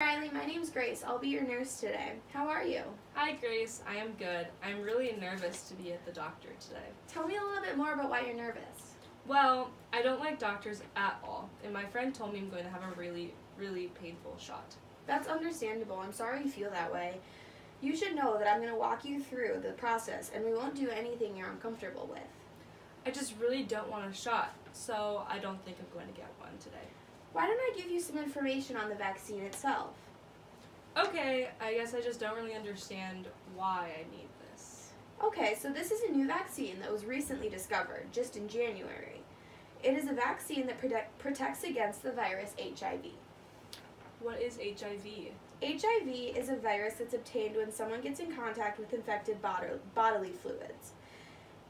Riley, my name's Grace. I'll be your nurse today. How are you? Hi Grace, I am good. I'm really nervous to be at the doctor today. Tell me a little bit more about why you're nervous. Well, I don't like doctors at all, and my friend told me I'm going to have a really painful shot. That's understandable. I'm sorry you feel that way. You should know that I'm going to walk you through the process and we won't do anything you're uncomfortable with. I just really don't want a shot, so I don't think I'm going to get one today. Why don't I give you some information on the vaccine itself? Okay, I guess I just don't really understand why I need this. Okay, so this is a new vaccine that was recently discovered, just in January. It is a vaccine that protects against the virus HIV. What is HIV? HIV is a virus that's obtained when someone gets in contact with infected bodily fluids.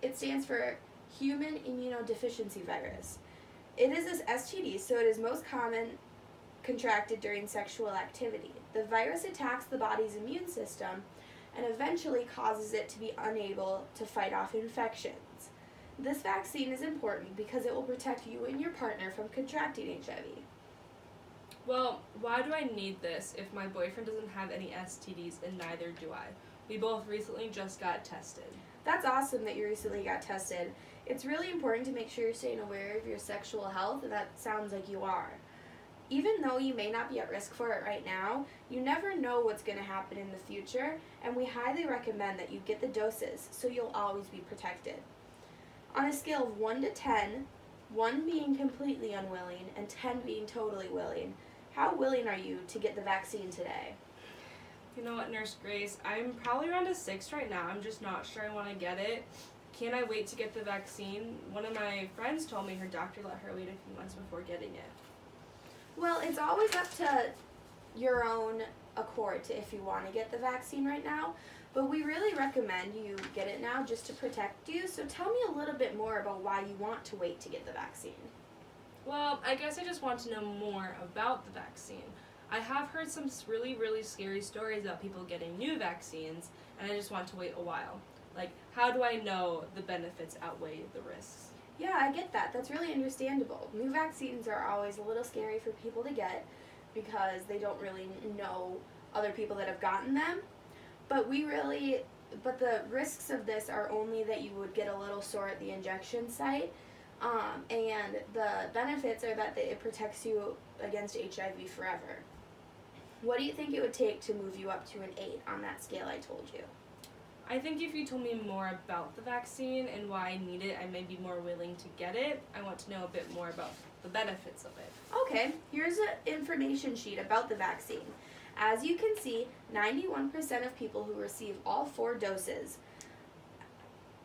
It stands for human immunodeficiency virus. It is an STD, so it is most common contracted during sexual activity. The virus attacks the body's immune system and eventually causes it to be unable to fight off infections. This vaccine is important because it will protect you and your partner from contracting HIV. Well, why do I need this if my boyfriend doesn't have any STDs and neither do I? We both recently just got tested. That's awesome that you recently got tested. It's really important to make sure you're staying aware of your sexual health, and that sounds like you are. Even though you may not be at risk for it right now, you never know what's going to happen in the future, and we highly recommend that you get the doses so you'll always be protected. On a scale of 1 to 10, 1 being completely unwilling and 10 being totally willing, how willing are you to get the vaccine today? You know what, Nurse Grace, I'm probably around a 6 right now. I'm just not sure I want to get it. Can I wait to get the vaccine? One of my friends told me her doctor let her wait a few months before getting it. Well, it's always up to your own accord if you want to get the vaccine right now, but we really recommend you get it now just to protect you. So tell me a little bit more about why you want to wait to get the vaccine. Well, I guess I just want to know more about the vaccine. I have heard some really scary stories about people getting new vaccines, and I just want to wait a while. Like, how do I know the benefits outweigh the risks? Yeah, I get that. That's really understandable. New vaccines are always a little scary for people to get because they don't really know other people that have gotten them. But the risks of this are only that you would get a little sore at the injection site. And the benefits are that it protects you against HIV forever. What do you think it would take to move you up to an 8 on that scale I told you? I think if you told me more about the vaccine and why I need it, I may be more willing to get it. I want to know a bit more about the benefits of it. Okay, here's an information sheet about the vaccine. As you can see, 91% of people who receive all 4 doses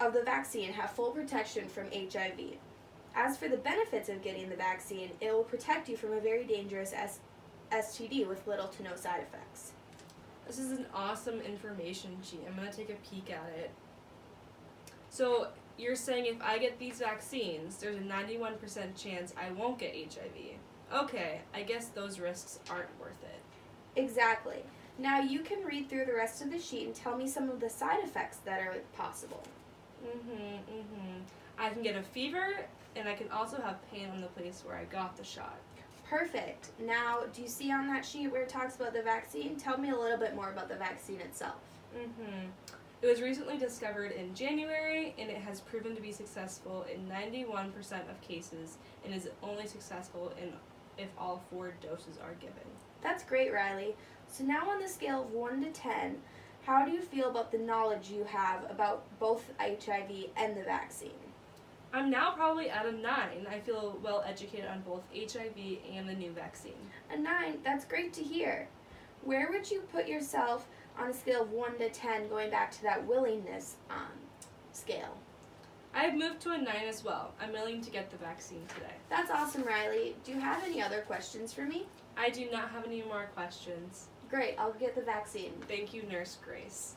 of the vaccine have full protection from HIV. As for the benefits of getting the vaccine, it will protect you from a very dangerous STD with little to no side effects. This is an awesome information sheet. I'm going to take a peek at it. So you're saying if I get these vaccines, there's a 91% chance I won't get HIV. Okay, I guess those risks aren't worth it. Exactly. Now you can read through the rest of the sheet and tell me some of the side effects that are possible. I can get a fever, and I can also have pain on the place where I got the shot. Perfect. Now, do you see on that sheet where it talks about the vaccine? Tell me a little bit more about the vaccine itself. It was recently discovered in January, and it has proven to be successful in 91% of cases, and is only successful if all 4 doses are given. That's great, Riley. So now on the scale of 1 to 10, how do you feel about the knowledge you have about both HIV and the vaccine? I'm now probably at a 9. I feel well educated on both HIV and the new vaccine. A 9? That's great to hear. Where would you put yourself on a scale of 1 to 10, going back to that willingness scale? I have moved to a 9 as well. I'm willing to get the vaccine today. That's awesome, Riley. Do you have any other questions for me? I do not have any more questions. Great, I'll get the vaccine. Thank you, Nurse Grace.